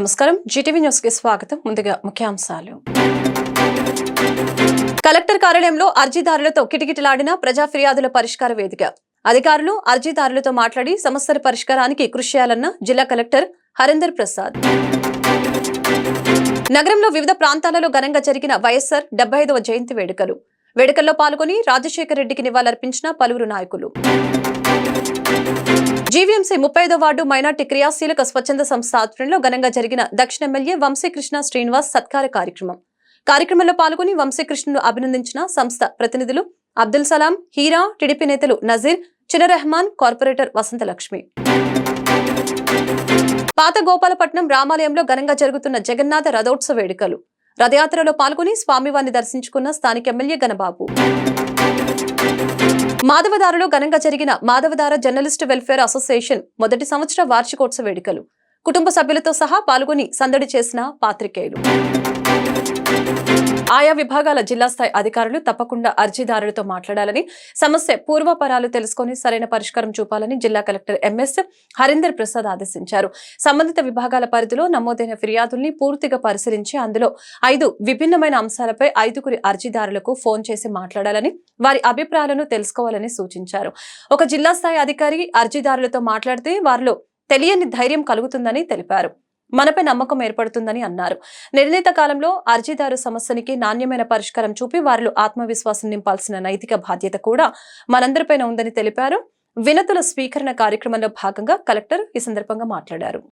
నమస్కారం Zee TV news కి స్వాగతం. ముందుగా ముఖ్యాంశాలు. కలెక్టర్ కార్యాలయంలో అర్జీదారులతో కిటకిటలాడిన ప్రజా ఫిర్యాదుల పరిష్కార వేదిక. అధికారులు అర్జీదారులతో మాట్లాడి సమస్యల పరిష్కారానికి కృషి చేయాలన్న జిల్లా కలెక్టర్ హరీందర్ ప్రసాద్. నగరంలో వివిధ ప్రాంతాలలో ఘనంగా జరిగిన వైఎస్ఆర్ 75వ జయంతి వేడుకల్లో పాల్గొని రాజశేఖర్ రెడ్డికి నివాళులర్పించిన పలువురు నాయకులు. జీవీఎంసీ 35వ వార్డు మైనార్టీ క్రియాశీలక స్వచ్ఛంద సంస్థ ఆధ్వర్యంలో ఘనంగా జరిగిన దక్షిణ ఎమ్మెల్యే వంశీకృష్ణ శ్రీనివాస్ సత్కార కార్యక్రమంలో పాల్గొని వంశీకృష్ణను అభినందించిన సంస్థ ప్రతినిధులు అబ్దుల్ సలాం, హీరా, టీడీపీ నేతలు నజీర్, చిన్న రెహమాన్, కార్పొరేటర్ వసంతలక్ష్మి. పాత గోపాలపట్నం రామాలయంలో ఘనంగా జరుగుతున్న జగన్నాథ రథోత్సవ వేడుకలు. రథయాత్రలో పాల్గొని స్వామివారిని దర్శించుకున్న స్థానిక ఎమ్మెల్యే గణబాబు. మాధవదారులో ఘనంగా జరిగిన మాధవదార జర్నలిస్ట్ వెల్ఫేర్ అసోసియేషన్ మొదటి సంవత్సర వార్షికోత్సవ వేడుకలు. కుటుంబ సభ్యులతో సహా పాల్గొని సందడి చేసిన పాత్రికేయులు. ఆయా విభాగాల జిల్లా స్థాయి అధికారులు తప్పకుండా అర్జీదారులతో మాట్లాడాలని, సమస్య పూర్వపరాలు తెలుసుకుని సరైన పరిష్కారం చూపాలని జిల్లా కలెక్టర్ ఎంఎస్ హరీందర్ ప్రసాద్ ఆదేశించారు. సంబంధిత విభాగాల పరిధిలో నమోదైన ఫిర్యాదుల్ని పూర్తిగా పరిశీలించి అందులో 5 విభిన్నమైన అంశాలపై 5గురి అర్జీదారులకు ఫోన్ చేసి మాట్లాడాలని, వారి అభిప్రాయాలను తెలుసుకోవాలని సూచించారు. ఒక జిల్లా స్థాయి అధికారి అర్జీదారులతో మాట్లాడితే వారిలో తెలియని ధైర్యం కలుగుతుందని తెలిపారు. మనపై నమ్మకం ఏర్పడుతుందని అన్నారు. నిర్ణీత కాలంలో అర్జీదారు సమస్యనికి నాణ్యమైన పరిష్కారం చూపి వారిలో ఆత్మవిశ్వాసం నింపాల్సిన నైతిక బాధ్యత కూడా మనందరిపైన ఉందని తెలిపారు. వినతుల స్వీకరణ కార్యక్రమంలో భాగంగా కలెక్టర్ ఈ సందర్భంగా మాట్లాడారు.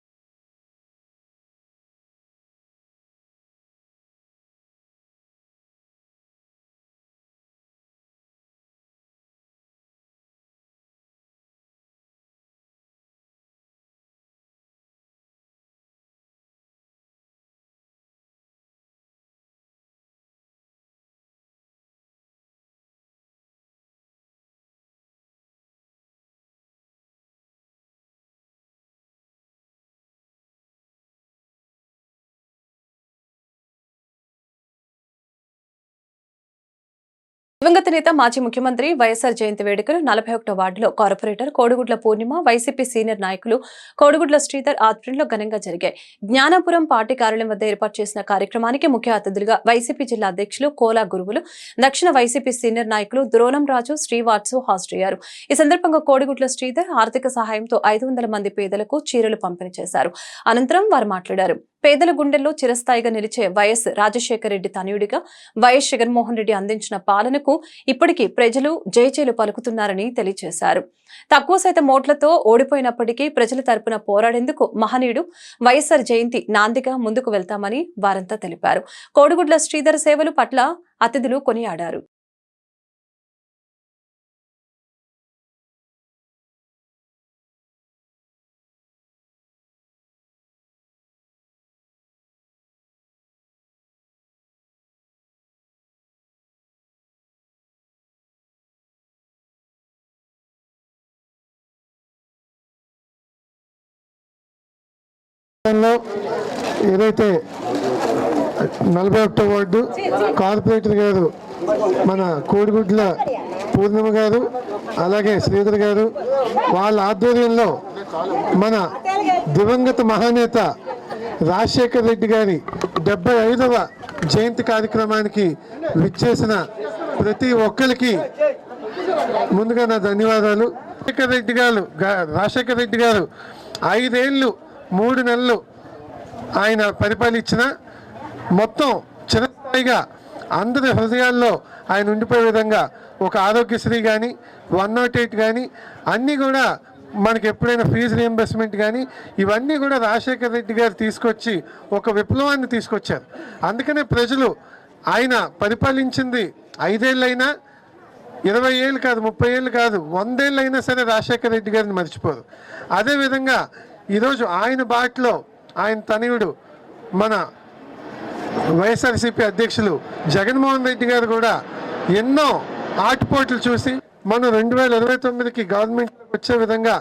దివంగత నేత మాజీ ముఖ్యమంత్రి వైఎస్ఆర్ జయంతి వేడుకలు 41వ వార్డులో కార్పొరేటర్ కోడిగుడ్ల పూర్ణిమ, వైసీపీ సీనియర్ నాయకులు కోడిగుడ్ల శ్రీధర్ ఆధ్వర్యంలో ఘనంగా జరిగాయి. జ్ఞానాపురం పార్టీ కార్యాలయం వద్ద ఏర్పాటు చేసిన కార్యక్రమానికి ముఖ్య అతిథులుగా వైసీపీ జిల్లా అధ్యక్షులు కోలా గురువులు, దక్షిణ వైసీపీ సీనియర్ నాయకులు ద్రోణం రాజు, శ్రీవాట్సు హాజరయ్యారు. ఈ సందర్భంగా కోడిగుడ్ల శ్రీధర్ ఆర్థిక సహాయంతో 500 మంది పేదలకు చీరలు పంపిణీ చేశారు. అనంతరం వారు మాట్లాడారు. పేదల గుండెల్లో చిరస్థాయిగా నిలిచే వైఎస్ రాజశేఖర రెడ్డి తనయుడిగా వైఎస్ జగన్మోహన్ రెడ్డి అందించిన పాలనకు ఇప్పటికీ ప్రజలు జయజేలు పలుకుతున్నారని తెలియజేశారు. తక్కువ శాతం ఓట్లతో ఓడిపోయినప్పటికీ ప్రజల తరపున పోరాడేందుకు మహనీయుడు వైఎస్ఆర్ జయంతి నాందిగా ముందుకు వెళ్తామని వారంతా తెలిపారు. కోడిగుడ్ల శ్రీధర్ సేవలు పట్ల అతిథులు కొనియాడారు. ఏదైతే 41వ వార్డు కార్పొరేటర్ గారు మన కోడిగుడ్ల పూర్ణిమ గారు, అలాగే శ్రీధర్ గారు, వాళ్ళ ఆధ్వర్యంలో మన దివంగత మహానేత రాజశేఖర్ రెడ్డి గారి 75వ జయంతి కార్యక్రమానికి విచ్చేసిన ప్రతి ఒక్కరికి ముందుగా నా ధన్యవాదాలు. రాజశేఖర్ రెడ్డి గారు 5 ఏళ్ళు 3 నెలలు ఆయన పరిపాలించిన మొత్తం చిరస్థాయిగా అందరి హృదయాల్లో ఆయన ఉండిపోయే విధంగా ఒక ఆరోగ్యశ్రీ కానీ 108 కానీ అన్నీ కూడా మనకి ఎప్పుడైనా ఫీజు రియంబర్స్మెంట్ కానీ ఇవన్నీ కూడా రాజశేఖర్ రెడ్డి గారు తీసుకొచ్చి ఒక విప్లవాన్ని తీసుకొచ్చారు. అందుకనే ప్రజలు ఆయన పరిపాలించింది 5 ఏళ్ళైనా 20 ఏళ్ళు కాదు, 30 ఏళ్ళు కాదు, 100 ఏళ్ళు అయినా సరే రాజశేఖర్ రెడ్డి గారిని మర్చిపోరు. అదేవిధంగా ఈరోజు ఆయన బాటలో ఆయన తనయుడు మన వైఎస్ఆర్సీపీ అధ్యక్షులు జగన్మోహన్ రెడ్డి గారు కూడా ఎన్నో ఆటుపోట్లు చూసి మనం 2029కి గవర్నమెంట్ వచ్చే విధంగా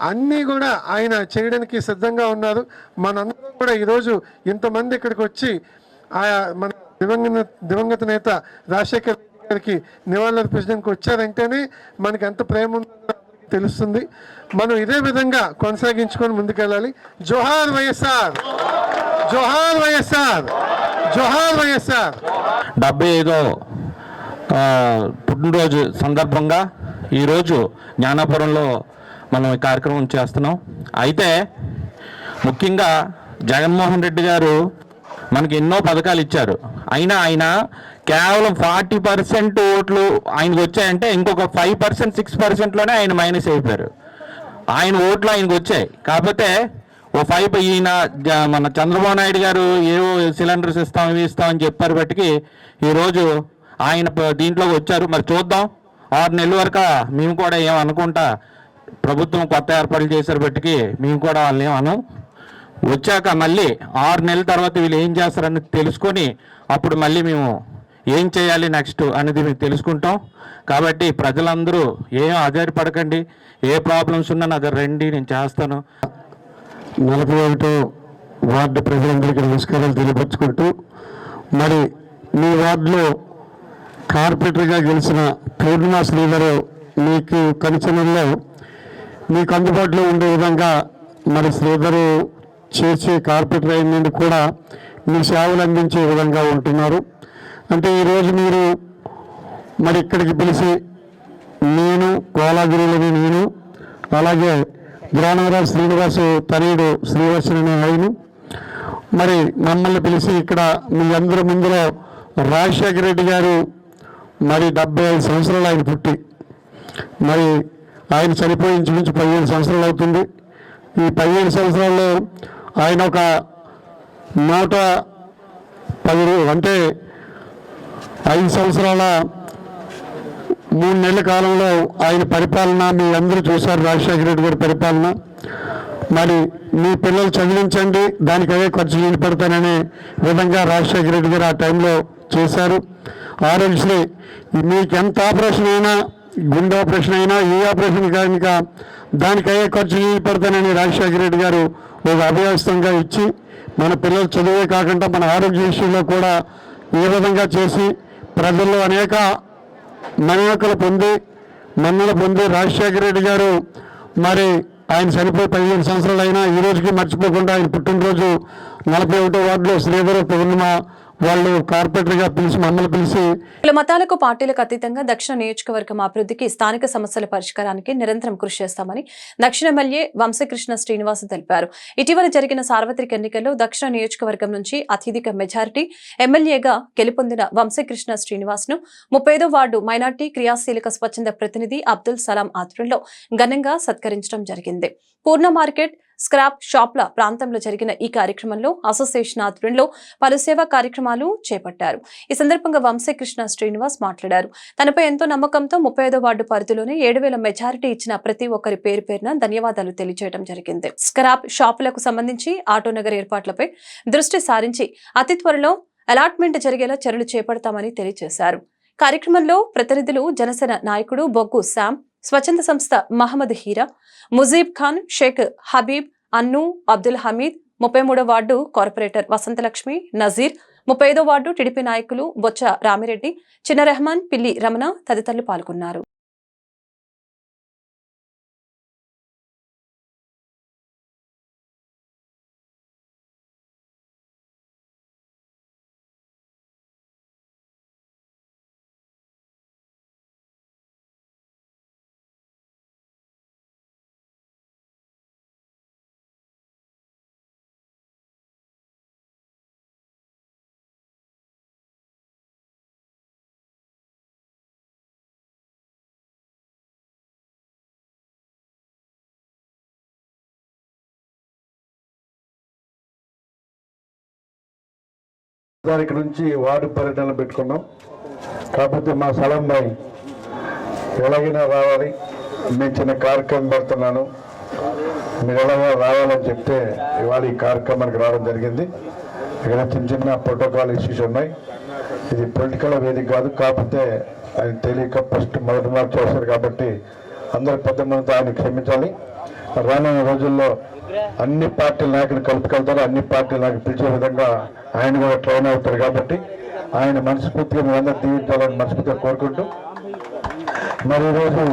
అన్నీ కూడా ఆయన చేయడానికి సిద్ధంగా ఉన్నారు. మనందరం కూడా ఈరోజు ఇంతమంది ఇక్కడికి వచ్చి మన దివంగత నేత రాజశేఖర్ గారికి నివాళులర్పించడానికి వచ్చారంటేనే మనకి ఎంత ప్రేమ ఉందో తెలుస్తుంది. మనం ఇదే విధంగా కొనసాగించుకొని ముందుకెళ్ళాలి. జోహార్ వైఎస్ఆర్, జోహార్ వైఎస్ఆర్, జోహార్ వైఎస్ఆర్. 75వ పుట్టినరోజు సందర్భంగా ఈరోజు జ్ఞానాపురంలో మనం ఈ కార్యక్రమం చేస్తున్నాం. అయితే ముఖ్యంగా జగన్మోహన్ రెడ్డి గారు మనకి ఎన్నో పథకాలు ఇచ్చారు. అయినా ఆయన కేవలం 40% ఓట్లు ఆయనకు వచ్చాయంటే ఇంకొక 5%, 6%లోనే ఆయన మైనస్ అయిపోయారు. ఆయన ఓట్లు ఆయనకు వచ్చాయి. కాకపోతే ఓ 5 ఈయన మన చంద్రబాబు నాయుడు గారు ఏవో సిలిండర్స్ ఇస్తాం ఇవి ఇస్తామని చెప్పారు బట్టికి ఈరోజు ఆయన దీంట్లోకి వచ్చారు. మరి చూద్దాం, 6 నెలల వరకు మేము కూడా ఏమనుకుంటా ప్రభుత్వం కొత్త ఏర్పాట్లు చేశారు బట్టికి మేము కూడా వాళ్ళని ఏమను. వచ్చాక మళ్ళీ 6 నెలల తర్వాత వీళ్ళు ఏం చేస్తారని తెలుసుకొని అప్పుడు మళ్ళీ మేము ఏం చేయాలి నెక్స్ట్ అనేది మేము తెలుసుకుంటాం. కాబట్టి ప్రజలందరూ ఏం ఆధారపడకండి, ఏ ప్రాబ్లమ్స్ ఉన్నా నా దగ్గర రండి, నేను చేస్తాను. 41వ వార్డు ప్రజలందరికీ నమస్కారాలు తెలియపరుచుకుంటూ, మరి మీ వార్డులో కార్పొరేటర్గా గెలిచిన పూర్ణిమ శ్రీధర్ మీకు కనిచనంలో మీకు అందుబాటులో ఉండే విధంగా మరి శ్రీధర్ చేసే కార్పొరేటర్ అయినందుకు కూడా మీ సేవలు అందించే విధంగా ఉంటున్నారు. అంటే ఈరోజు మీరు మరి ఇక్కడికి పిలిచి నేను కోలాగిరిలోని నేను అలాగే గ్రానవరాజు శ్రీనివాసు తనయుడు శ్రీవర్షని ఆయన మరి మమ్మల్ని పిలిచి ఇక్కడ మీ అందరి ముందులో రాజశేఖర రెడ్డి గారు మరి 75 సంవత్సరాలు ఆయన పుట్టి మరి ఆయన చనిపోయి ఇంచుమించు 15 సంవత్సరాలు అవుతుంది. ఈ 15 సంవత్సరాల్లో ఆయన ఒక 110 అంటే 5 సంవత్సరాల 3 నెలల కాలంలో ఆయన పరిపాలన మీ అందరూ చూశారు. రాజశేఖర రెడ్డి గారి పరిపాలన. మరి మీ పిల్లలు చదివించండి, దానికి అవే ఖర్చు నేను పెడతాననే విధంగా రాజశేఖర రెడ్డి గారు ఆ టైంలో చేశారు. ఆరోగ్యశ్రీ మీకు ఎంత ఆపరేషన్ అయినా, గుండె ఆపరేషన్ అయినా, ఏ ఆపరేషన్ కనుక దానికి అయ్యే ఖర్చు నేను పెడతానని రాజశేఖర రెడ్డి గారు ఒక అభయస్తంగా ఇచ్చి మన పిల్లలు చదువే కాకుండా మన ఆరోగ్య విషయంలో కూడా ఏ విధంగా చేసి ప్రజల్లో అనేక మన్ననలు పొంది రాజశేఖర రెడ్డి గారు మరి ఆయన చనిపోయి 15 సంవత్సరాలు అయినా ఈ రోజుకి మర్చిపోకుండా ఆయన పుట్టినరోజు 41వ వార్డులో శ్రీధర్ పూర్ణిమ వాళ్ళు కార్పొరేటర్గా పిలిచి మమ్మల్ని పిలిచి కుల మతాలకు పార్టీలకు అతీతంగా దక్షిణ నియోజకవర్గం అభివృద్ధికి స్థానిక సమస్యల పరిష్కారానికి నిరంతరం కృషి చేస్తామని దక్షిణ ఎమ్మెల్యే వంశీకృష్ణ శ్రీనివాస్ తెలిపారు. ఇటీవల జరిగిన సార్వత్రిక ఎన్నికల్లో దక్షిణ నియోజకవర్గం నుంచి అత్యధిక మెజారిటీ ఎమ్మెల్యేగా గెలుపొందిన వంశీకృష్ణ శ్రీనివాస్ ను 35వ వార్డు మైనార్టీ క్రియాశీలక స్వచ్ఛంద ప్రతినిధి అబ్దుల్ సలాం ఆధ్వర్యంలో ఘనంగా సత్కరించడం జరిగింది. పూర్ణ మార్కెట్ స్క్రాప్ షాప్ల ప్రాంతంలో జరిగిన ఈ కార్యక్రమంలో అసోసియేషన్ ఆధ్వర్యంలో పలు సేవా కార్యక్రమాలు చేపట్టారు. ఈ సందర్భంగా వంశీకృష్ణ శ్రీనివాస్ మాట్లాడారు. తనపై ఎంతో నమ్మకంతో 35వ వార్డు పరిధిలోనే 7,000 మెజారిటీ ఇచ్చిన ప్రతి ఒక్కరి పేరు పేరున ధన్యవాదాలు తెలియజేయడం జరిగింది. స్క్రాప్ షాపులకు సంబంధించి ఆటోనగర్ ఏర్పాట్లపై దృష్టి సారించి అతి త్వరలో అలాట్మెంట్ జరిగేలా చర్యలు చేపడతామని తెలియజేశారు. కార్యక్రమంలో ప్రతినిధులు జనసేన నాయకుడు బొగ్గు శామ్, స్వచ్ఛంద సంస్థ మహమ్మద్ హీరా, ముజీబ్ ఖాన్, షేక్ హబీబ్, అన్ను, అబ్దుల్ హమీద్, 33వ వార్డు కార్పొరేటర్ వసంతలక్ష్మి, నజీర్, 35వ వార్డు టీడీపీ నాయకులు బొచ్చ రామిరెడ్డి, చిన్న రెహమాన్, పిల్లి రమణ తదితరులు పాల్గొన్నారు. తారీఖు నుంచి వార్డు పర్యటనలు పెట్టుకున్నాం. కాకపోతే మా సలాం భాయ్ ఎలాగైనా రావాలి, నేను చిన్న కార్యక్రమం పెడుతున్నాను, మీరు ఎలాగో రావాలని చెప్తే ఇవాళ ఈ కార్యక్రమానికి రావడం జరిగింది. ఇక్కడ చిన్న చిన్న ప్రోటోకాల్ ఇష్యూస్ ఉన్నాయి. ఇది పొలిటికల్ వేదిక కాదు. కాకపోతే ఆయన తెలియక ఫస్ట్ మొదటి మార్చి చేశారు కాబట్టి అందరు పెద్ద మందితో ఆయన క్షమించాలి. రానున్న రోజుల్లో అన్ని పార్టీల నాయకులు కలుపుకెళ్తారు. అన్ని పార్టీల నాయకులు పిలిచే విధంగా ఆయన కూడా ట్రైన్ అవుతారు. కాబట్టి ఆయన మనస్ఫూర్తిగా మీ అందరూ దీవించాలని మనస్ఫూర్తిగా కోరుకుంటూ, మరి ఈరోజు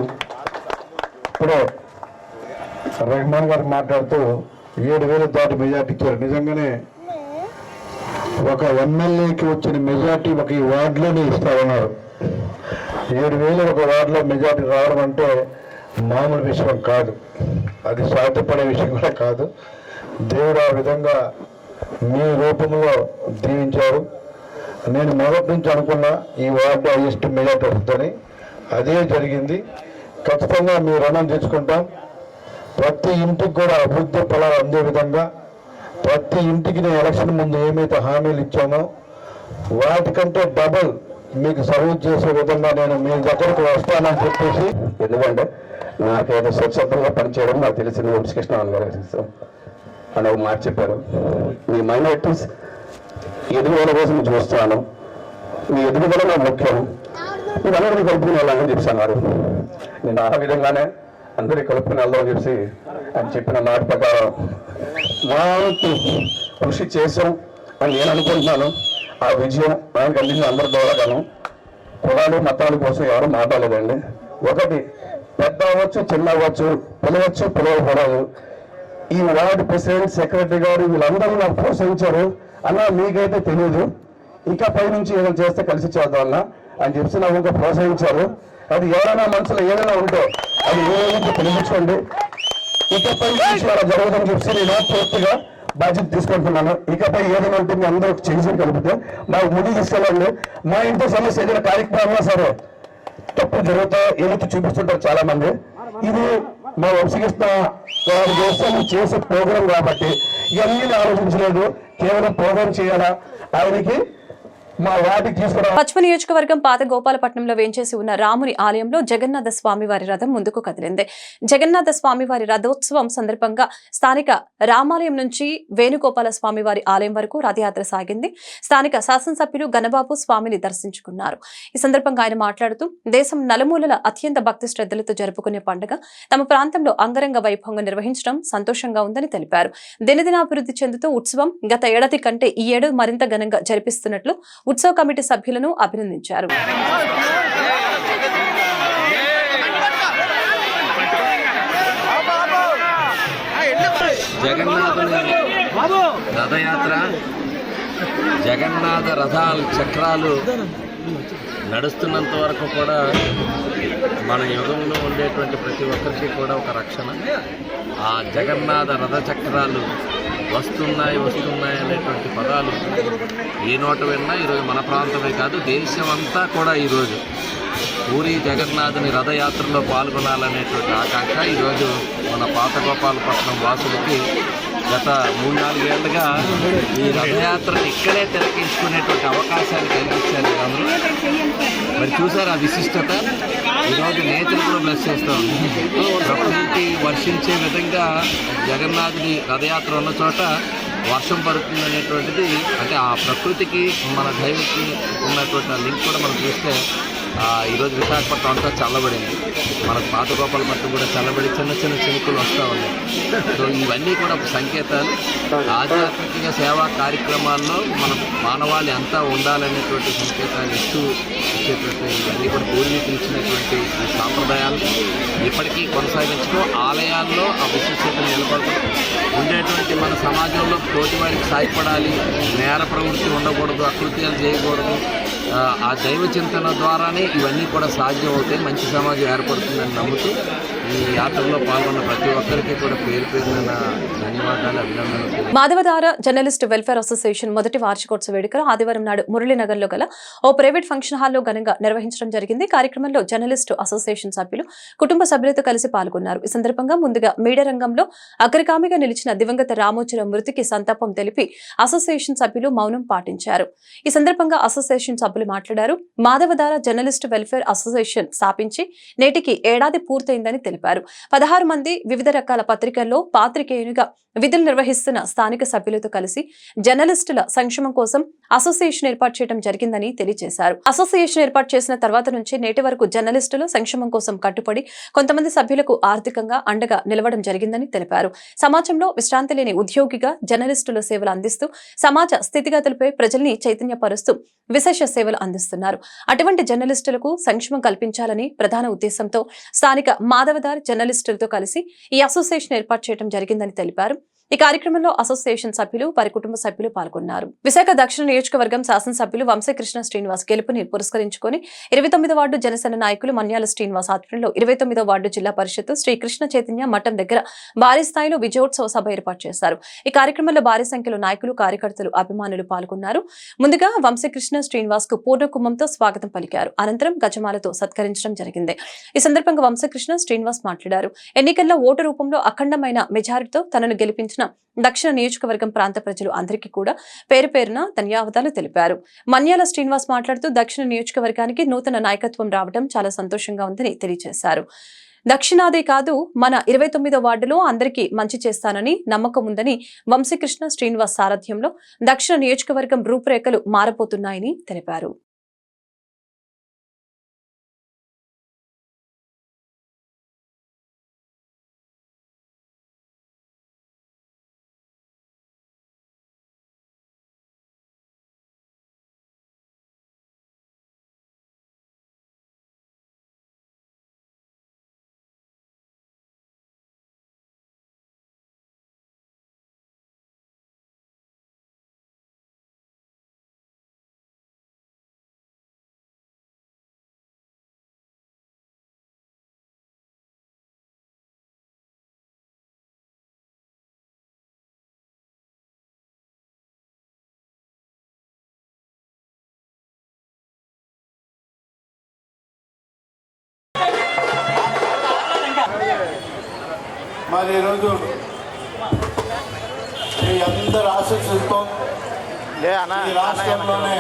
ఇప్పుడు రెహమాన్ గారు మాట్లాడుతూ 7,000 దాటి మెజార్టీ ఇచ్చారు. నిజంగానే ఒక ఎమ్మెల్యేకి వచ్చిన మెజార్టీ ఒక ఈ వార్డులోనే ఇస్తా ఉన్నారు. 7,000 ఒక వార్డులో మెజార్టీ రావడం అంటే మామూలు విషయం కాదు, అది సాధ్యపడే విషయం కూడా కాదు. దేవుడు ఆ విధంగా మీ రూపంలో దీవించారు. నేను మొదటి నుంచి అనుకున్నా ఈ వార్డు హైయెస్ట్ మెజార్టీ వస్తుందని, అదే జరిగింది. ఖచ్చితంగా మీ రుణం తెచ్చుకుంటాం. ప్రతి ఇంటికి కూడా అభివృద్ధి ఫలాలు అందే విధంగా ప్రతి ఇంటికి నేను ఎలక్షన్ ముందు ఏమైతే హామీలు ఇచ్చానో వాటికంటే డబుల్ మీకు సర్వీస్ చేసే విధంగా నేను మీ దగ్గరకు వస్తానని చెప్పేసి, ఎందుకంటే నాకేదో స్వచ్ఛందంగా పనిచేయడం నాకు తెలిసిన వంశకృష్ణ గారు అని ఒక మాట చెప్పారు. మీ మైనారిటీస్ ఎదుగుదల కోసం చూస్తాను, మీ ఎదుగుదల నాకు ముఖ్యం, మీరు అందరినీ కలుపుకుని వెళ్ళాలని చెప్పారు. నేను ఆ విధంగానే అందరినీ కలుపుకుని వెళ్దామని చెప్పి ఆయన చెప్పిన మాట ప్రకారం మా కృషి చేసాం అని నేను అనుకుంటున్నాను. ఆ విజయం ఆయనకు అందించిన అందరి ద్వారాగాను. కులాలు మతాల కోసం ఎవరు మాట్లాడలేదండి. ఒకటి పెద్ద అవ్వచ్చు, చిన్న అవ్వచ్చు, పిలవచ్చు, పిలవకూడదు. ఈ వార్డు ప్రెసిడెంట్, సెక్రటరీ గారు వీళ్ళందరూ నాకు ప్రోత్సహించారు. అన్న మీకైతే తెలియదు, ఇంకా పై నుంచి ఏదైనా చేస్తే కలిసి చేద్దాం అన్న అని చెప్పి నాకు ఇంకా ప్రోత్సహించారు. అది ఎవరైనా మనసులో ఏదైనా ఉంటే అది ఏదైనా తెలియచుకోండి. ఇకపై నుంచి అలా జరగదని చెప్పి నేను పూర్తిగా బాధ్యత తీసుకుంటున్నాను. ఇకపై ఏదైనా ఉంటే మీ అందరూ చేసి కలిపితే మాకు ముందు తీసుకెళ్ళండి. మా ఇంట్లో సమస్య ఏదైనా కార్యక్రమం సరే తప్పు జరుగుతా ఎదుటి చూపిస్తుంటారు చాలా మంది. ఇది మా వంశకృష్ణ వారి కోసం చేసే ప్రోగ్రాం కాబట్టి ఇవన్నీ ఆలోచించలేదు. కేవలం ప్రోగ్రాం చేయాలా, ఆయనకి మా వాటికి తీసుకురా. పశ్చిమ నియోజకవర్గం పాత గోపాలపట్నంలో వేంచేసి ఉన్న రాముని ఆలయంలో జగన్నాథ స్వామి వారి రథం ముందుకు కదిలింది. జగన్నాథ స్వామి వారి రథోత్సవం సందర్భంగా స్థానిక రామాలయం నుంచి వేణుగోపాల స్వామి వారి ఆలయం వరకు రథయాత్ర సాగింది. స్థానిక శాసనసభ్యులు గణబాబు స్వామిని దర్శించుకున్నారు. ఈ సందర్భంగా ఆయన మాట్లాడుతూ దేశం నలుమూలల అత్యంత భక్తి శ్రద్ధలతో జరుపుకునే పండుగ తమ ప్రాంతంలో అంగరంగ వైభవంగా నిర్వహించడం సంతోషంగా ఉందని తెలిపారు. దినదినాభివృద్ధి చెందుతూ ఉత్సవం గత ఏడాది కంటే ఈ ఏడు మరింత ఘనంగా జరిపిస్తున్నట్లు ఉత్సవ కమిటీ సభ్యులను అభినందించారు. రథయాత్ర, జగన్నాథ రథాలు చక్రాలు నడుస్తున్నంత వరకు కూడా మన యుగంలో ఉండేటువంటి ప్రతి ఒక్కరికి కూడా ఒక రక్షణ. ఆ జగన్నాథ రథ చక్రాలు వస్తున్నాయి అనేటువంటి పదాలు ఏ నోట విన్నా ఈరోజు మన ప్రాంతమే కాదు దేశం అంతా కూడా ఈరోజు పూరి జగన్నాథుని రథయాత్రలో పాల్గొనాలనేటువంటి ఆకాంక్ష ఈరోజు మన పాత గోపాలపట్నం వాసులకి గత 3-4 ఏళ్లుగా ఈ రథయాత్రను ఇక్కడే తిలకించుకునేటువంటి అవకాశాన్ని కల్పించారు అందరూ. మరి చూసారు ఆ విశిష్టత. ఈరోజు నేతలు కూడా బ్లెస్ చేస్తాం. ప్రకృతి వర్షించే విధంగా జగన్నాథుడి రథయాత్ర ఉన్న చోట వర్షం పడుతుంది అనేటువంటిది, అంటే ఆ ప్రకృతికి మన దైవకి ఉన్నటువంటి ఆ లింక్ కూడా మనం చూస్తే ఈరోజు విశాఖపట్నం అంతా చల్లబడింది. మనకు పాత గోపాలపట్నం కూడా చల్లబడి చిన్న చిన్న చినుకులు వస్తూ ఉన్నాయి. సో ఇవన్నీ కూడా సంకేతాలు. ఆధ్యాత్మిక సేవా కార్యక్రమాల్లో మన మానవాళి అంతా ఉండాలనేటువంటి సంకేతాలు ఇచ్చేటువంటి ఇవన్నీ కూడా పూర్వీకులు ఇచ్చినటువంటి ఈ సాంప్రదాయాలు ఇప్పటికీ కొనసాగించుకో ఆలయాల్లో ఆ విశిష్టతను నిలబడతాం. ఉండేటువంటి మన సమాజంలో తోటివారికి సాయపడాలి, నేర ప్రవృత్తి ఉండకూడదు, అకృత్యాలు చేయకూడదు. ఆ దైవ చింతన ద్వారానే ఇవన్నీ కూడా సాధ్యం అవుతాయి, మంచి సమాజం ఏర్పడుతుందని నమ్ముతూ ఈ యాత్రలో పాల్గొన్న ప్రతి ఒక్కరికి కూడా పేరు పేరున ధన్యవాదాలు, అభినందనలు. మాధవధార జర్నలిస్ట్ వెల్ఫేర్ అసోసియేషన్ మొదటి వార్షికోత్సవ వేడుకలు ఆదివారం నాడు మురళీనగర్లో గల ఓ ప్రైవేట్ ఫంక్షన్ హాల్లో ఘనంగా నిర్వహించడం జరిగింది. కార్యక్రమంలో జర్నలిస్టు అసోసియేషన్ సభ్యులు కుటుంబ సభ్యులతో కలిసి పాల్గొన్నారు. ఈ సందర్భంగా ముందుగా మీడియా రంగంలో అగ్రగామిగా నిలిచిన దివంగత రామోజీరావు మృతికి సంతాపం తెలిపి అసోసియేషన్ సభ్యులు మౌనం పాటించారు. ఈ సందర్భంగా అసోసియేషన్ సభ్యులు మాట్లాడారు. మాధవధార జర్నలిస్ట్ వెల్ఫేర్ అసోసియేషన్ స్థాపించి నేటికి ఏడాది పూర్తయిందని తెలిపారు. 16 మంది వివిధ రకాల పత్రికల్లో పాత్రికేయునిగా విధులు నిర్వహిస్తున్న స్థానిక సభ్యులతో కలిసి జర్నలిస్టుల సంక్షేమం కోసం అసోసియేషన్ ఏర్పాటు చేయడం జరిగిందని తెలియజేశారు. అసోసియేషన్ ఏర్పాటు చేసిన తర్వాత నుంచి నేటి వరకు జర్నలిస్టుల సంక్షేమం కోసం కట్టుబడి కొంతమంది సభ్యులకు ఆర్థికంగా అండగా నిలవడం జరిగిందని తెలిపారు. సమాజంలో విశ్రాంతి లేని ఉద్యోగిగా జర్నలిస్టుల సేవలు అందిస్తూ సమాజ స్థితిగతులపై ప్రజల్ని చైతన్యపరుస్తూ విశేష సేవలు సేవలు అందిస్తున్నారు. అటువంటి జర్నలిస్టులకు సంక్షేమం కల్పించాలని ప్రధాన ఉద్దేశంతో స్థానిక మాధవదార్ జర్నలిస్టులతో కలిసి ఈ అసోసియేషన్ ఏర్పాటు చేయడం జరిగిందని తెలిపారు. ఈ కార్యక్రమంలో అసోసియేషన్ సభ్యులు, వారి కుటుంబ సభ్యులు పాల్గొన్నారు. విశాఖ దక్షిణ నియోజకవర్గం శాసనసభ్యులు వంశీకృష్ణ శ్రీనివాస్ గెలుపుని పురస్కరించుకుని 29వ వార్డు జనసేన నాయకులు మన్యాల శ్రీనివాస్ ఆధ్వర్యంలో 29వ వార్డు జిల్లా పరిషత్ శ్రీ కృష్ణ చైతన్య మఠం దగ్గర భారీ స్థాయిలో విజయోత్సవ సభ ఏర్పాటు చేశారు. ఈ కార్యక్రమంలో భారీ సంఖ్యలో నాయకులు, కార్యకర్తలు, అభిమానులు పాల్గొన్నారు. ముందుగా వంశీకృష్ణ శ్రీనివాస్ కు పూర్ణ కుంభంతో స్వాగతం పలికారు. అనంతరం గజమాలతో సత్కరించడం జరిగింది. ఈ సందర్భంగా వంశీకృష్ణ శ్రీనివాస్ మాట్లాడారు. ఎన్నికల్లో ఓటు రూపంలో అఖండమైన మెజారిటీతో తనను గెలిపించిన దక్షిణ నియోజకవర్గం ప్రాంత ప్రజలు అందరికీ కూడా పేరు పేరున ధన్యవాదాలు తెలిపారు. మన్యాల శ్రీనివాస్ మాట్లాడుతూ దక్షిణ నియోజకవర్గానికి నూతన నాయకత్వం రావడం చాలా సంతోషంగా ఉందని తెలియజేశారు. దక్షిణాదే కాదు, మన 29వ వార్డులో అందరికీ మంచి చేస్తానని నమ్మకం ఉందని వంశీకృష్ణ శ్రీనివాస్ సారథ్యంలో దక్షిణ నియోజకవర్గం రూపురేఖలు మారబోతున్నాయని తెలిపారు. మరి ఈరోజు మీ అందరి ఆశీస్సులతో ఈ రాష్ట్రంలోనే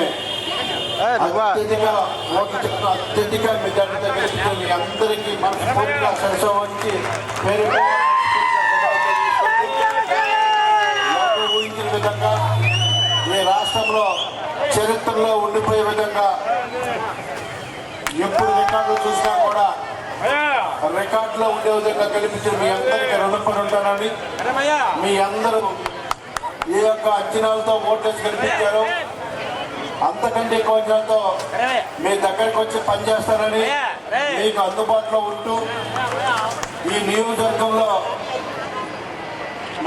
అత్యధిక మెజార్టీతో గెలిపితే మీ అందరికీ మనస్ఫూర్తిగా సంక్షోభించి పేరు ఊహించిన విధంగా ఈ రాష్ట్రంలో చరిత్రలో ఉండిపోయే విధంగా ఎప్పుడు రికార్డులు చూసినా కూడా రికార్డులో ఉండే విధంగా గెలిపించిన మీ అందరికీ రుణపడి ఉంటానని, మీ అందరూ ఈ యొక్క అంచనాలతో ఓటేసి గెలిపించారు. అంతకంటే కొంచెంతో మీ దగ్గరికి వచ్చి పనిచేస్తారని, మీకు అందుబాటులో ఉంటూ ఈ నియోజకవర్గంలో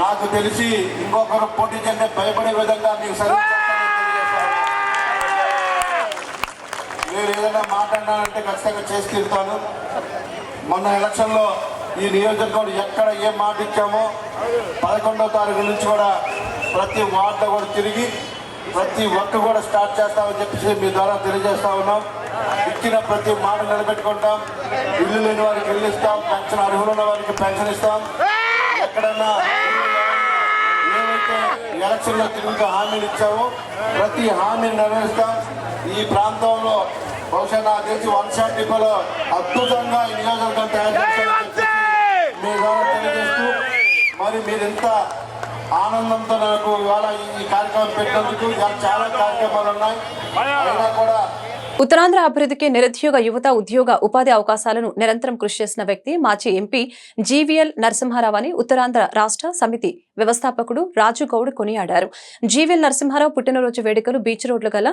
నాకు తెలిసి ఇంకొకరు పోటీ చేస్తే భయపడే విధంగా మీకు సర్వీస్ నేను ఏదైనా మాట్లాడాలంటే ఖచ్చితంగా చేసి తీరుతాను. మొన్న ఎలక్షన్లో ఈ నియోజకవర్గంలో ఎక్కడ ఏం మాట ఇచ్చామో 11వ తారీఖు నుంచి కూడా ప్రతి వార్డు కూడా తిరిగి ప్రతి ఒక్క కూడా స్టార్ట్ చేస్తామని చెప్పేసి మీ ద్వారా తెలియజేస్తా ఉన్నాం. ఇచ్చిన ప్రతి మాట నిలబెట్టుకుంటాం. ఇల్లు లేని వారికి ఇల్లు ఇస్తాం, పెన్షన్ అర్హులున్న వారికి పెన్షన్ ఇస్తాం. ఎక్కడన్నా ఏవైతే ఎలక్షన్లో తిరిగి హామీలు ఇచ్చామో ప్రతి హామీని నెరవేరుస్తాం. ఈ ప్రాంతంలో బహుశా నాకు తెలిసి 1 డిపోలో అద్భుతంగా ఈ నియోజకవర్గం తయారు చేస్తామని మీ ద్వారా తెలియజేస్తూ, మరి మీరు ఎంత ఆనందంతో నాకు ఇవాళ ఈ కార్యక్రమం పెట్టినందుకు చాలా కార్యక్రమాలు ఉన్నాయి. అయినా కూడా ఉత్తరాంధ్ర అభివృద్ధికి నిరుద్యోగ యువత ఉద్యోగ ఉపాధి అవకాశాలను నిరంతరం కృషి చేసిన వ్యక్తి మాజీ ఎంపీ జీవీఎల్ నరసింహారావు అని ఉత్తరాంధ్ర రాష్ట్ర సమితి వ్యవస్థాపకుడు రాజు గౌడ్ కొనియాడారు. జీవీఎల్ నరసింహారావు పుట్టినరోజు వేడుకలు బీచ్ రోడ్లు గల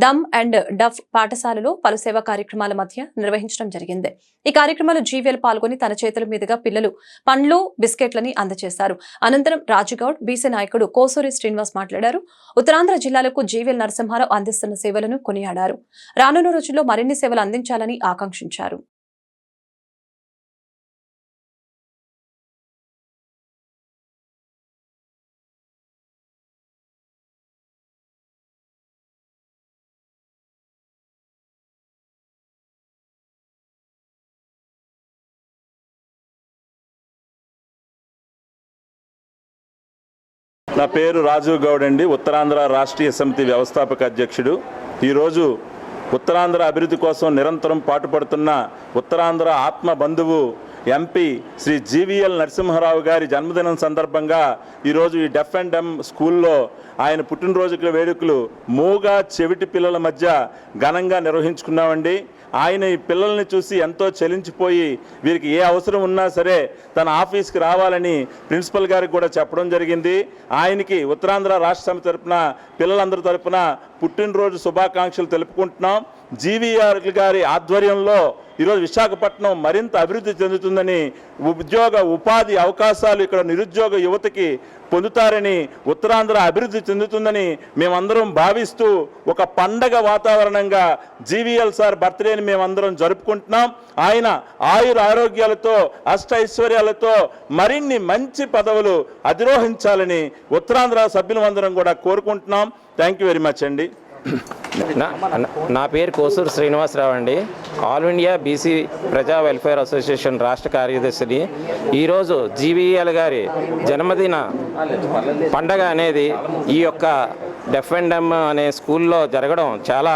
డమ్ అండ్ డఫ్ పాఠశాలలో పలు సేవా కార్యక్రమాల మధ్య నిర్వహించడం జరిగింది. ఈ కార్యక్రమంలో జీవీఎల్ పాల్గొని తన చేతుల మీదుగా పిల్లలు పండ్లు, బిస్కెట్లని అందజేశారు. అనంతరం రాజుగౌడ్, బీసీ నాయకుడు కోసూరి శ్రీనివాస్ మాట్లాడారు. ఉత్తరాంధ్ర జిల్లాలకు జీవీఎల్ నరసింహారావు అందిస్తున్న సేవలను కొనియాడారు. రానున్న రోజుల్లో మరిన్ని సేవలు అందించాలని ఆకాంక్షించారు. నా పేరు రాజు గౌడ్ అండి, ఉత్తరాంధ్ర రాష్ట్రీయ సమితి వ్యవస్థాపక అధ్యక్షుడు. ఈరోజు ఉత్తరాంధ్ర అభివృద్ధి కోసం నిరంతరం పాటుపడుతున్న ఉత్తరాంధ్ర ఆత్మ బంధువు ఎంపీ శ్రీ జీవీఎల్ నరసింహారావు గారి జన్మదినం సందర్భంగా ఈరోజు ఈ డెఫ్ అండ్ డమ్ స్కూల్లో ఆయన పుట్టినరోజు వేడుకలు మూగా చెవిటి పిల్లల మధ్య ఘనంగా నిర్వహించుకున్నామండి. ఆయన ఈ పిల్లల్ని చూసి ఎంతో చలించిపోయి వీరికి ఏ అవసరం ఉన్నా సరే తన ఆఫీస్కి రావాలని ప్రిన్సిపల్ గారికి కూడా చెప్పడం జరిగింది. ఆయనకి ఉత్తరాంధ్ర రాష్ట్ర సమితి తరపున పిల్లలందరి తరపున పుట్టినరోజు శుభాకాంక్షలు తెలుపుకుంటున్నాం. జీవీఆర్ గారి ఆధ్వర్యంలో ఈరోజు విశాఖపట్నం మరింత అభివృద్ధి చెందుతుందని, ఉద్యోగ ఉపాధి అవకాశాలు ఇక్కడ నిరుద్యోగ యువతకి పొందుతారని, ఉత్తరాంధ్ర అభివృద్ధి చెందుతుందని మేమందరం భావిస్తూ ఒక పండగ వాతావరణంగా జీవీఎల్ సార్ బర్త్డేని మేమందరం జరుపుకుంటున్నాం. ఆయన ఆయుర ఆరోగ్యాలతో అష్టైశ్వర్యాలతో మరిన్ని మంచి పదవులు అధిరోహించాలని ఉత్తరాంధ్ర సభ్యులందరం కూడా కోరుకుంటున్నాం. థ్యాంక్ యూ వెరీ మచ్ అండి. నా పేరు కోసూరు శ్రీనివాసరావు అండి. ఆల్ ఇండియా బీసీ ప్రజా వెల్ఫేర్ అసోసియేషన్ రాష్ట్ర కార్యదర్శిని. ఈరోజు జీవీఎల్ గారి జన్మదిన పండగ అనేది ఈ యొక్క డెఫ్ అండ్ డమ్ అనే స్కూల్లో జరగడం చాలా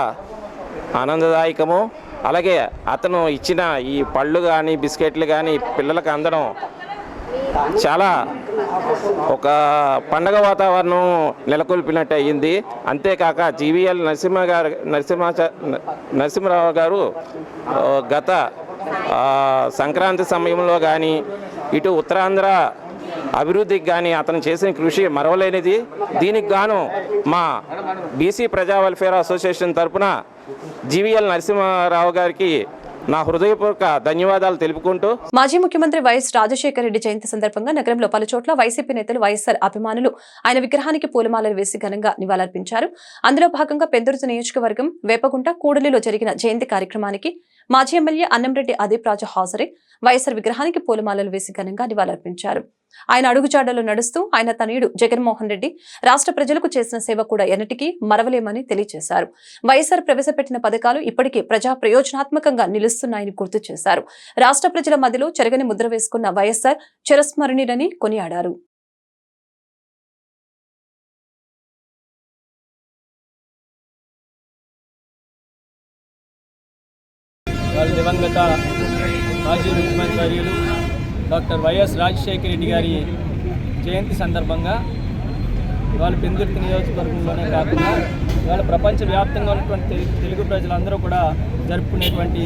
ఆనందదాయకము. అలాగే అతను ఇచ్చిన ఈ పళ్ళు కానీ బిస్కెట్లు కానీ పిల్లలకు అందడం చాలా ఒక పండగ వాతావరణం నెలకొల్పినట్టు అయ్యింది. అంతేకాక జీవీఎల్ నరసింహరావు గారు గత సంక్రాంతి సమయంలో కానీ ఇటు ఉత్తరాంధ్ర అభివృద్ధికి కానీ అతను చేసిన కృషి మరవలేనిది. దీనికి గాను మా బీసీ ప్రజా వెల్ఫేర్ అసోసియేషన్ తరఫున జీవీఎల్ నరసింహారావు గారికి నా హృదయపూర్వక ధన్యవాదాలు తెలుపుకుంటూ, మాజీ ముఖ్యమంత్రి వైఎస్ రాజశేఖర రెడ్డి జయంతి సందర్భంగా నగరంలో పలుచోట్ల వైసీపీ నేతలు వైఎస్ఆర్ అభిమానులు ఆయన విగ్రహానికి పూలమాలలు వేసి ఘనంగా నివాళులర్పించారు. అందులో భాగంగా పెందుర్తి నియోజకవర్గం వేపగుంట కూడలిలో జరిగిన జయంతి కార్యక్రమానికి మాజీ ఎమ్మెల్యే అన్నంరెడ్డి అదీప్ రాజు హాజరై వైఎస్ఆర్ విగ్రహానికి పూలమాలలు వేసి ఘనంగా నివాళులర్పించారు. ఆయన అడుగుజాడలో నడుస్తూ ఆయన తనయుడు జగన్మోహన్ రెడ్డి రాష్ట్ర ప్రజలకు చేసిన సేవ కూడా ఎన్నటికీ మరవలేమని తెలియజేశారు. వైఎస్ఆర్ ప్రవేశపెట్టిన పథకాలు ఇప్పటికీ ప్రజా ప్రయోజనాత్మకంగా నిలుస్తున్నాయని గుర్తు చేశారు. రాష్ట్ర ప్రజల మధ్యలో చెరగని ముద్ర వేసుకున్న వైఎస్ఆర్ చిరస్మరణీయులని కొనియాడారు. దివంగత మాజీ ముఖ్యమంత్రి వర్యులు డాక్టర్ వైఎస్ రాజశేఖర రెడ్డి గారి జయంతి సందర్భంగా ఇవాళ పెందుర్తి నియోజకవర్గంలోనే కాకుండా ఇవాళ ప్రపంచవ్యాప్తంగా ఉన్నటువంటి తెలుగు ప్రజలందరూ కూడా జరుపుకునేటువంటి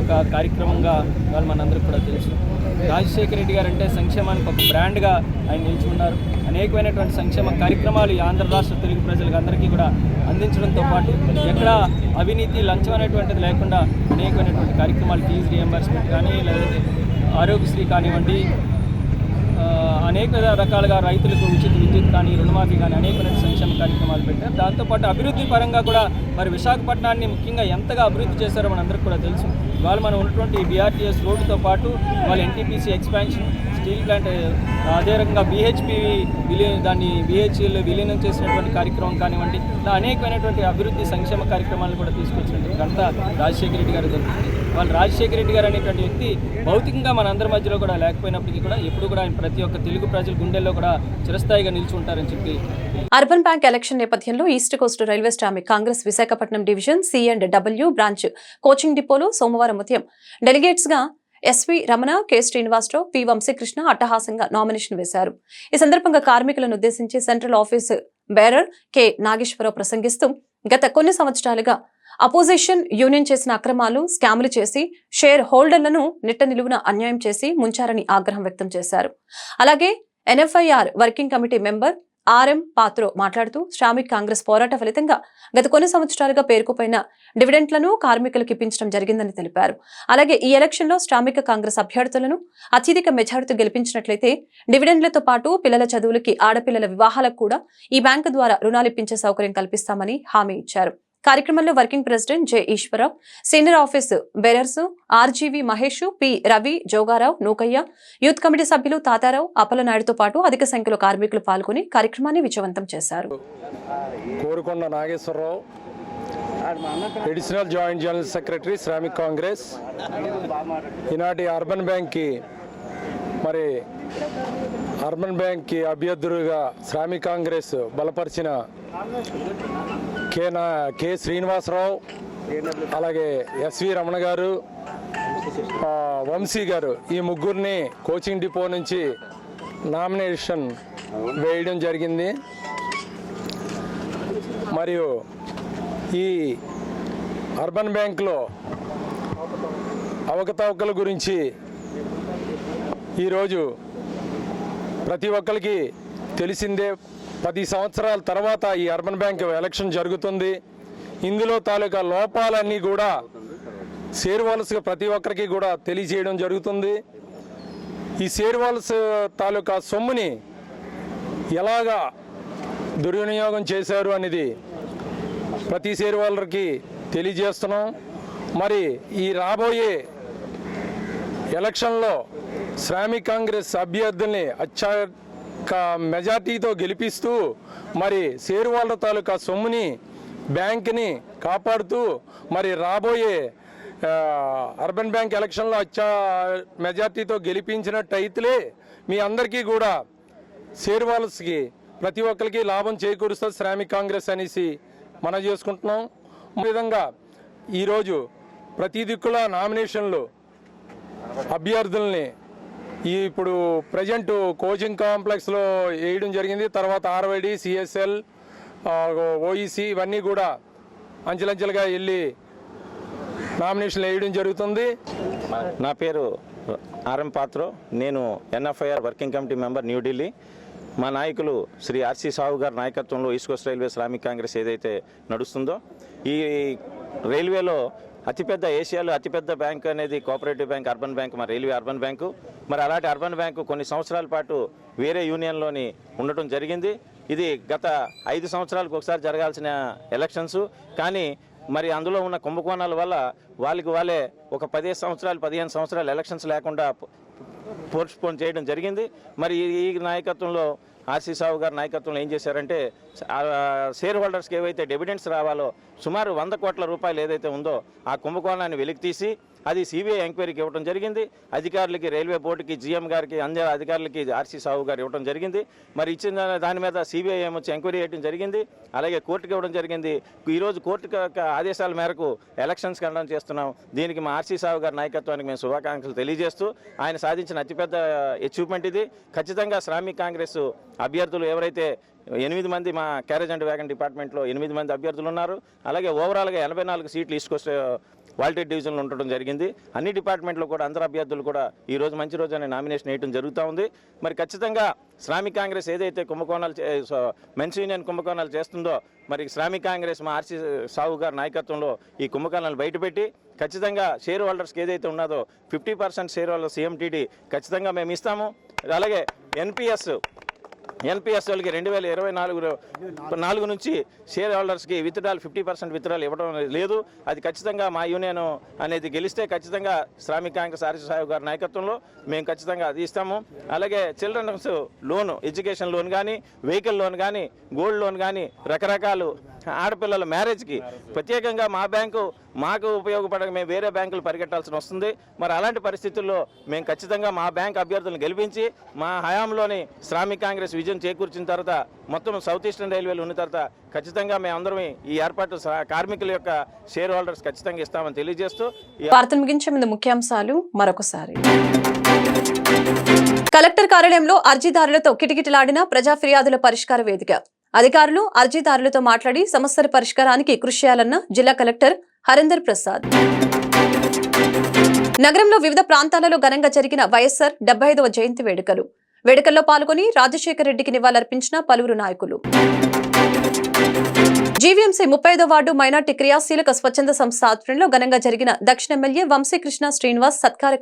ఒక కార్యక్రమంగా ఇవాళ మనందరికీ కూడా తెలుసు. రాజశేఖర రెడ్డి గారు అంటే సంక్షేమానికి ఒక బ్రాండ్గా ఆయన నిలిచుకున్నారు. అనేకమైనటువంటి సంక్షేమ కార్యక్రమాలు ఈ ఆంధ్ర రాష్ట్ర తెలుగు ప్రజలకు అందరికీ కూడా అందించడంతో పాటు ఎక్కడ అవినీతి లంచం అనేటువంటిది లేకుండా అనేకమైనటువంటి కార్యక్రమాలు, ఫీజు రియంబర్స్మెంట్ కానీ లేదంటే ఆరోగ్యశ్రీ కానివ్వండి, అనేక రకాలుగా రైతులకు ఉచిత విద్యుత్ కానీ, రుణమాఫీ కానీ అనేకమైన సంక్షేమ కార్యక్రమాలు పెట్టారు. దాంతోపాటు అభివృద్ధి పరంగా కూడా మరి విశాఖపట్నాన్ని ముఖ్యంగా ఎంతగా అభివృద్ధి చేశారో మనందరికీ కూడా తెలుసు. ఇవాళ మనం ఉన్నటువంటి బీఆర్టీఎస్ రోడ్డుతో పాటు ఇవాళ ఎన్టీపీసీ ఎక్స్పాన్షన్, స్టీల్ ప్లాంట్, అదే రకంగా దాన్ని బీహెచ్ఈలో విలీనం చేసినటువంటి కార్యక్రమం కానివ్వండి, ఇలా అనేకమైనటువంటి అభివృద్ధి సంక్షేమ కార్యక్రమాలను కూడా తీసుకొచ్చినటువంటి ఘనత రాజశేఖర రెడ్డి గారు జరుగుతుంది. వాళ్ళు రాజశేఖర రెడ్డి గారు అనేటువంటి వ్యక్తి భౌతికంగా మనందరి మధ్యలో కూడా లేకపోయినప్పటికీ కూడా ఎప్పుడు కూడా ఆయన ప్రతి ఒక్క తెలుగు ప్రజల గుండెల్లో కూడా చిరస్థాయిగా నిలిచుంటారని చెప్పి. అర్బన్ బ్యాంక్ ఎలక్షన్ నేపథ్యంలో east coast railway Shramik Congress Visakhapatnam division C&W branch coaching డిపోలో సోమవారం ఉదయం డెలిగేట్స్ గా S V Ramana, K Srinivasarao, P Vamsikrishna అట్టహాసంగా నామినేషన్ వేశారు. ఈ సందర్భంగా కార్మికులను ఉద్దేశించి central office bearer K Nageswararao ప్రసంగిస్తూ గత కొన్ని సంవత్సరాలుగా అపోజిషన్ యూనియన్ చేసిన అక్రమాలు, స్కాములు చేసి షేర్ హోల్డర్లను నిట్ట నిలువున అన్యాయం చేసి ముంచారని ఆగ్రహం వ్యక్తం చేశారు. అలాగే NFIR working committee member RM Patro మాట్లాడుతూ శ్రామిక్ కాంగ్రెస్ పోరాట ఫలితంగా గత కొన్ని సంవత్సరాలుగా పేరుకుపోయిన డివిడెంట్లను కార్మికులకు ఇప్పించడం జరిగిందని తెలిపారు. అలాగే ఈ ఎలక్షన్ లో శ్రామిక కాంగ్రెస్ అభ్యర్థులను అత్యధిక మెజారిటీ గెలిపించినట్లయితే డివిడెంట్లతో పాటు పిల్లల చదువులకి, ఆడపిల్లల వివాహాలకు కూడా ఈ బ్యాంకు ద్వారా రుణాలు ఇప్పించే సౌకర్యం కల్పిస్తామని హామీ ఇచ్చారు. కార్యక్రమంలో working president J Eswararao, senior office bearers RGV Mahesh, P Ravi, Jogarao, Nookayya, youth committee సభ్యులు తాతారావు, అప్పలనాయుడుతో పాటు అధిక సంఖ్యలో కార్మికులు పాల్గొని కార్యక్రమాన్ని విజయవంతం చేశారు. Korukonda Nageswararao, additional joint general secretary Shramik Congress. ఈనాటి అర్బన్ బ్యాంక్కి అభ్యర్థులుగా శ్రామిక్ కాంగ్రెస్ బలపరిచిన కె శ్రీనివాసరావు, అలాగే ఎస్వి రమణ గారు, వంశీ గారు, ఈ ముగ్గురిని కోచింగ్ డిపో నుంచి నామినేషన్ వేయడం జరిగింది. మరియు ఈ అర్బన్ బ్యాంక్లో అవకతవకల గురించి ఈరోజు ప్రతి ఒక్కరికి తెలిసిందే. 10 సంవత్సరాల తర్వాత ఈ అర్బన్ బ్యాంక్ ఎలక్షన్ జరుగుతుంది. ఇందులో తాలూకా లోపాలన్నీ కూడా షేర్ హోల్డర్స్గా ప్రతి ఒక్కరికి కూడా తెలియజేయడం జరుగుతుంది. ఈ షేర్ హోల్డర్స్ తాలూకా సొమ్ముని ఎలాగా దుర్వినియోగం చేశారు అనేది ప్రతి షేర్ హోల్డర్కి తెలియజేస్తున్నాం. మరి ఈ రాబోయే ఎలక్షన్లో శ్రామిక్ కాంగ్రెస్ అభ్యర్థుల్ని అత్యధిక మెజార్టీతో గెలిపిస్తూ మరి షేర్ హోల్డర్ తాలూకా సొమ్ముని బ్యాంక్ని కాపాడుతూ మరి రాబోయే అర్బన్ బ్యాంక్ ఎలక్షన్లో మెజార్టీతో గెలిపించినట్టయితే మీ అందరికీ కూడా షేర్ హోల్డర్స్కి ప్రతి ఒక్కరికి లాభం చేకూరుస్తుంది శ్రామిక్ కాంగ్రెస్ అనేసి మనం చేసుకుంటున్నాం. ఈ విధంగా ఈరోజు ప్రతి దిక్కుల నామినేషన్లు అభ్యర్థుల్ని ఇప్పుడు ప్రజెంట్ కోచింగ్ కాంప్లెక్స్లో వేయడం జరిగింది. తర్వాత ఆర్వైడి, సిఎస్ఎల్, ఓఈసీ ఇవన్నీ కూడా అంచెలంచెలుగా వెళ్ళి నామినేషన్లు వేయడం జరుగుతుంది. నా పేరు ఆర్ఎం పాత్రో, నేను NFIR working committee member, New Delhi. మా నాయకులు శ్రీ ఆర్సి సాహు గారి నాయకత్వంలో east coast railway Shramik Congress ఏదైతే నడుస్తుందో, ఈ రైల్వేలో ఏషియాలో అతిపెద్ద బ్యాంక్ అనేది కోఆపరేటివ్ బ్యాంక్ అర్బన్ బ్యాంక్, మరి రైల్వే అర్బన్ బ్యాంకు. మరి అలాంటి అర్బన్ బ్యాంకు కొన్ని సంవత్సరాల పాటు వేరే యూనియన్లోని ఉండటం జరిగింది. ఇది గత 5 సంవత్సరాలకు ఒకసారి జరగాల్సిన ఎలక్షన్స్. కానీ మరి అందులో ఉన్న కుంభకోణాల వల్ల వాళ్ళే ఒక 15 సంవత్సరాలు ఎలక్షన్స్ లేకుండా పోస్ట్పోన్ చేయడం జరిగింది. మరి ఈ నాయకత్వంలో ఆర్సీ సాహు గారి నాయకత్వంలో ఏం చేశారంటే షేర్ హోల్డర్స్కి ఏవైతే డివిడెండ్స్ రావాలో సుమారు 100 కోట్ల రూపాయలు ఏదైతే ఉందో ఆ కుంభకోణాన్ని వెలికి తీసి అది సిబిఐ ఎంక్వైరీకి ఇవ్వడం జరిగింది. అధికారులకి, రైల్వే బోర్డుకి, జీఎం గారికి, అందరి అధికారులకి ఆర్సీ సాహు గారు ఇవ్వడం జరిగింది. మరి ఇచ్చిన దాని మీద సిబిఐ ఏమొచ్చి ఎంక్వైరీ చేయడం జరిగింది. అలాగే కోర్టుకి ఇవ్వడం జరిగింది. ఈరోజు కోర్టు ఆదేశాల మేరకు ఎలక్షన్స్ కండక్ట్ చేస్తున్నాం. దీనికి మా ఆర్సీ సాహు గారి నాయకత్వానికి మేము శుభాకాంక్షలు తెలియజేస్తూ, ఆయన సాధించిన అతిపెద్ద అచీవ్మెంట్ ఇది. ఖచ్చితంగా శ్రామిక్ కాంగ్రెస్ అభ్యర్థులు ఎవరైతే 8 మంది మా క్యారేజ్ అండ్ వ్యాగన్ డిపార్ట్మెంట్లో 8 మంది అభ్యర్థులు ఉన్నారు. అలాగే ఓవరాల్గా 84 సీట్లు ఈస్ట్ కోస్ట్ వాల్టెడ్ డివిజన్లో ఉండటం జరిగింది. అన్ని డిపార్ట్మెంట్లో కూడా అందరు అభ్యర్థులు కూడా ఈ రోజు మంచి రోజు అనే నామినేషన్ వేయడం జరుగుతూ ఉంది. మరి ఖచ్చితంగా శ్రామిక్ కాంగ్రెస్ ఏదైతే మెన్స్ యూనియన్ కుంభకోణాలు చేస్తుందో, మరి శ్రామిక్ కాంగ్రెస్ మా ఆర్సీ సాహు గారి నాయకత్వంలో ఈ కుంభకోణాలను బయటపెట్టి ఖచ్చితంగా షేర్ హోల్డర్స్కి ఏదైతే ఉన్నదో 50% షేర్ హోల్డర్ సిఎంటీటీ ఖచ్చితంగా మేము ఇస్తాము. అలాగే ఎన్పిఎస్ వాళ్ళకి 2024 నుంచి షేర్ హోల్డర్స్కి విత్డ్రాల్ 50% విత్డ్రాల్ ఇవ్వడం లేదు. అది ఖచ్చితంగా మా యూనియన్ అనేది గెలిస్తే ఖచ్చితంగా శ్రామిక్ కాంగ్రెస్ ఆర్సీ సాహు గారి నాయకత్వంలో మేము ఖచ్చితంగా అది ఇస్తాము. అలాగే చిల్డ్రన్స్ లోన్, ఎడ్యుకేషన్ లోన్ కానీ, వెహికల్ లోన్ కానీ, గోల్డ్ లోన్ కానీ, రకరకాలు ఆడపిల్లల మ్యారేజ్కి ప్రత్యేకంగా మా బ్యాంకు మాకు ఉపయోగపడక మేము వేరే బ్యాంకులు పరిగెట్టాల్సి వస్తుంది. మరి అలాంటి పరిస్థితుల్లో మేము ఖచ్చితంగా మా బ్యాంక్ అభ్యర్థులను గెలిపించి మా హయాంలోని శ్రామిక్ కాంగ్రెస్ విజయం చేకూర్చిన తర్వాత మొత్తం సౌత్ ఈస్టర్న్ రైల్వేలు ఉన్న తర్వాత ఖచ్చితంగా మేమందరం ఈ ఏర్పాటు కార్మికుల యొక్క షేర్ హోల్డర్స్ ఖచ్చితంగా ఇస్తామని తెలియజేస్తూ వార్తలు ముగించే ముందు ముఖ్యాంశాలు మరొకసారి. కలెక్టర్ కార్యాలయంలో అర్జీదారులతో కిటకిటలాడిన ప్రజా ఫిర్యాదుల పరిష్కార వేదిక. అధికారులు అర్జీదారులతో మాట్లాడి సమస్యల పరిష్కారానికి కృషి చేయాలన్న జిల్లా కలెక్టర్ హరీందర్ ప్రసాద్. నగరంలో వివిధ ప్రాంతాలలో ఘనంగా జరిగిన వైఎస్ఆర్ 75వ జయంతి వేడుకల్లో పాల్గొని రాజశేఖర రెడ్డికి నివాళులర్పించిన పలువురు నాయకులు. జీవీఎంసీ 35వ వార్డు మైనార్టీ క్రియాశీలక స్వచ్ఛంద సంస్థ ఆధ్వర్యంలో ఘనంగా జరిగిన దక్షిణ ఎమ్మెల్యే వంశీకృష్ణ శ్రీనివాస్ సత్కార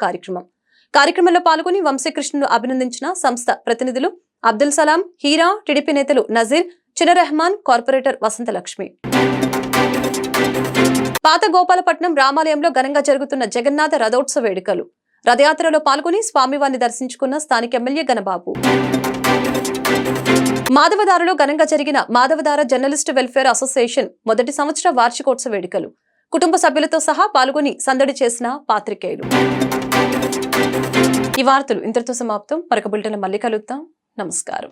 కార్యక్రమంలో పాల్గొని వంశీకృష్ణను అభినందించిన సంస్థ ప్రతినిధులు అబ్దుల్ సలాం, హీరా, టీడీపీ నేతలు నజీర్, చిన్న రెహమాన్, కార్పొరేటర్ వసంతలక్ష్మి. పాత గోపాలపట్నం రామాలయంలో ఘనంగా జరుగుతున్న జగన్నాథ రథోత్సవ వేడుకలు. రథయాత్రలో పాల్గొని స్వామివారిని దర్శించుకున్న స్థానిక ఎమ్మెల్యే గణబాబు. మాధవదారలో ఘనంగా జరిగిన మాధవదార జర్నలిస్టు వెల్ఫేర్ అసోసియేషన్ మొదటి సంవత్సర వార్షికోత్సవ వేడుకలు. కుటుంబ సభ్యులతో సహా పాల్గొని సందడి చేసిన పాత్రికేయులు. ఈ వార్తలు ఇంతటితో సమాప్తం. మరొక బులెటిన్లో మళ్ళీ కలుద్దాం. నమస్కారం.